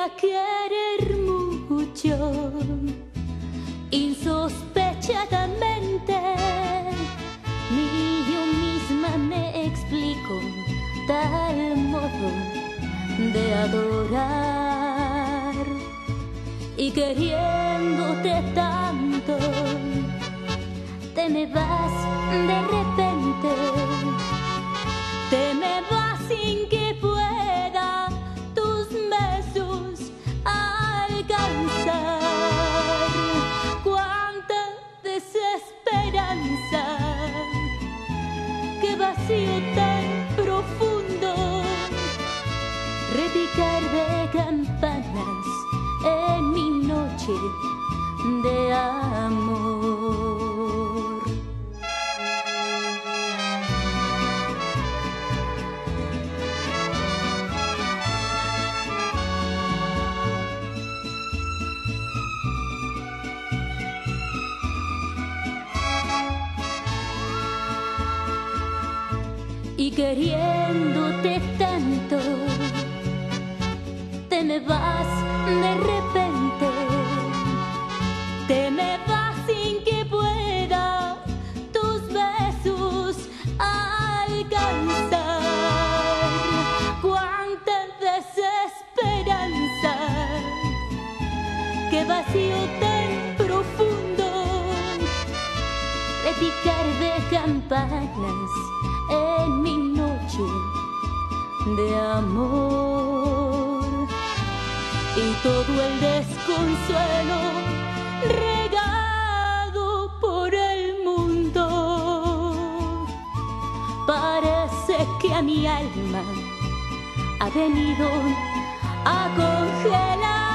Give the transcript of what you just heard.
a querer mucho, insospechadamente, ni yo misma me explico tal modo de adorar. Y queriéndote tanto, te me vas de repente, te me vas sin que pueda tus besos alcanzar. Cuánta desesperanza, qué vacío tan profundo, repicar de campanas en mi noche de amor. Y queriéndote tanto, te me vas de repente, te me vas sin que pueda tus besos alcanzar. Cuánta desesperanza, qué vacío tan profundo, repicar de campanas en mi noche de amor. Y todo el desconsuelo regado por el mundo, parece que a mi alma ha venido a congelar.